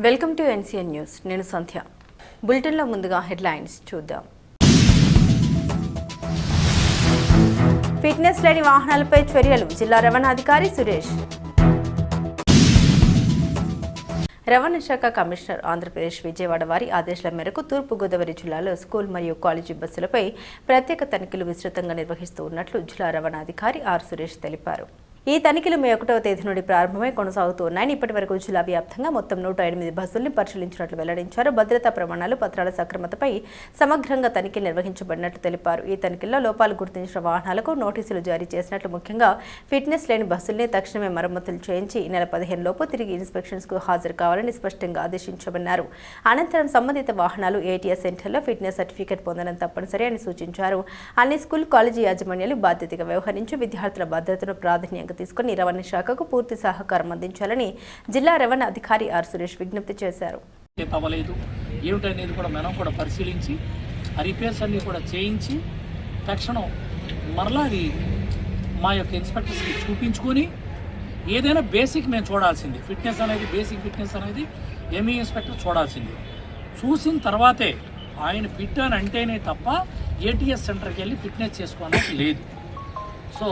Welcome to NCN news. నేను సంధ్య. బులెటిన్లో ముందుగా హెడ్లైన్స్ చూద్దాం. ఫిట్నెస్ లేని వాహనాలపై చర్యలు, జిల్లా రవాణా అధికారి సురేష్. రవాణా శాఖ కమిషనర్ ఆంధ్రప్రదేశ్ విజయవాడ వారి ఆదేశాల మేరకు తూర్పుగోదావరి జిల్లాలో స్కూల్ మరియు కాలేజీ బస్సులపై ప్రత్యేక తనిఖీలు విస్తృతంగా నిర్వహిస్తూ ఉన్నట్లు జిల్లా రవాణా అధికారి ఆర్ సురేష్ తెలిపారు. ఈ తనిఖీలు మే 1వ తేదీ నుండి ప్రారంభమై కొనసాగుతూ ఉన్నాయని, ఇప్పటి వరకు జిల్లా వ్యాప్తంగా మొత్తం 108 బస్సుల్ని పరిశీలించినట్లు వెల్లడించారు. భద్రతా ప్రమాణాలు, పత్రాల సక్రమతపై సమగ్రంగా తనిఖీ నిర్వహించబడినట్లు తెలిపారు. ఈ తనిఖీల్లో లోపాలు గుర్తించిన వాహనాలకు నోటీసులు జారీ చేసినట్లు, ముఖ్యంగా ఫిట్నెస్ లేని బస్సుల్ని తక్షణమే మరమ్మతులు చేయించి నెల 15 లోపు తిరిగి ఇన్స్పెక్షన్స్ కు హాజరు కావాలని స్పష్టంగా ఆదేశించమన్నారు. అనంతరం సంబంధిత వాహనాలు ఏటీఎస్ సెంటర్లో ఫిట్నెస్ సర్టిఫికేట్ పొందడం తప్పనిసరి అని సూచించారు. అన్ని స్కూల్, కాలేజీ యాజమాన్యాలు బాధ్యతగా వ్యవహరించి విద్యార్థుల భద్రతను ప్రాధాన్యంగా తీసుకుని రవాణా శాఖకు పూర్తి సహకారం అందించాలని జిల్లా రవాణా అధికారి ఆర్ సురేష్ విజ్ఞప్తి చేశారు. ఏమిటనేది కూడా మనం కూడా పరిశీలించి ఆ రిపేర్స్ అన్ని కూడా చేయించి తక్షణం మరలా అది మా యొక్క ఇన్స్పెక్టర్స్కి చూపించుకొని ఏదైనా బేసిక్ మేము చూడాల్సింది, ఫిట్నెస్ అనేది బేసిక్ ఫిట్నెస్ అనేది ఎంఈ ఇన్స్పెక్టర్ చూడాల్సింది. చూసిన తర్వాతే ఆయన ఫిట్ అని అంటేనే తప్ప ఏటీఎస్ సెంటర్కి వెళ్ళి ఫిట్నెస్ చేసుకోవడానికి లేదు. సో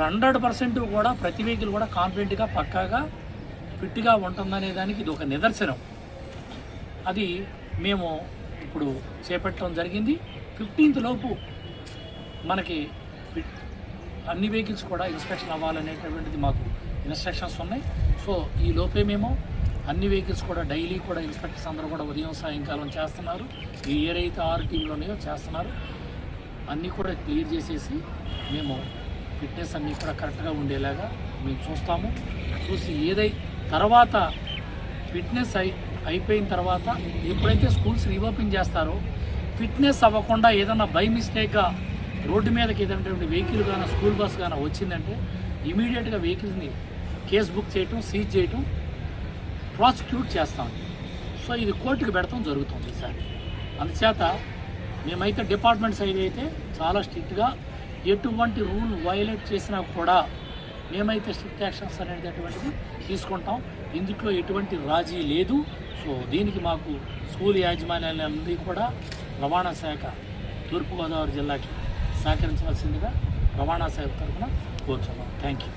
100% కూడా ప్రతి వెహికల్ కూడా కాన్ఫిడెంట్గా పక్కాగా ఫిట్గా ఉంటుందనే దానికి ఇది ఒక నిదర్శనం. అది మేము ఇప్పుడు చేపట్టడం జరిగింది. 15th లోపు మనకి అన్ని వెహికల్స్ కూడా ఇన్స్పెక్షన్ అవ్వాలనేటటువంటిది మాకు ఇన్స్ట్రక్షన్స్ ఉన్నాయి. సో ఈ లోపే మేము అన్ని వెహికల్స్ కూడా డైలీ కూడా ఇన్స్పెక్టర్స్ అందరూ కూడా ఉదయం సాయంకాలం చేస్తున్నారు. ఏదైతే 6 టీంలు ఉన్నాయో చేస్తున్నారు. అన్నీ కూడా క్లియర్ చేసేసి మేము ఫిట్నెస్ అన్నీ కూడా కరెక్ట్గా ఉండేలాగా మేము చూస్తాము. చూసి తర్వాత ఫిట్నెస్ అయిపోయిన తర్వాత ఎప్పుడైతే స్కూల్స్ రీఓపెన్ చేస్తారో ఫిట్నెస్ అవ్వకుండా ఏదన్నా బై మిస్టేక్గా రోడ్డు మీదకి ఏదంటే వెహికల్ కానీ స్కూల్ బస్ కానీ వచ్చిందంటే ఇమీడియట్గా వెహికల్ని కేసు బుక్ చేయటం, సీజ్ చేయటం, ప్రాసిక్యూట్ చేస్తాం. సో ఇది కోర్టుకు పెడతాం జరుగుతుంది ఈసారి. అందుచేత మేమైతే డిపార్ట్మెంట్ సైడ్ అయితే చాలా స్ట్రిక్ట్గా ఎటువంటి రూల్ వయలేట్ చేసినా కూడా మేమైతే స్ట్రిక్ట్ యాక్షన్స్ అనేటటువంటిది తీసుకుంటాం. ఇందులో ఎటువంటి రాజీ లేదు. సో దీనికి మాకు స్కూల్ యాజమాన్యాలన్నీ కూడా రవాణా శాఖ తూర్పుగోదావరి జిల్లాకి సహకరించవలసిందిగా రవాణా శాఖ తరఫున కోరుచున్నాం. Thank you.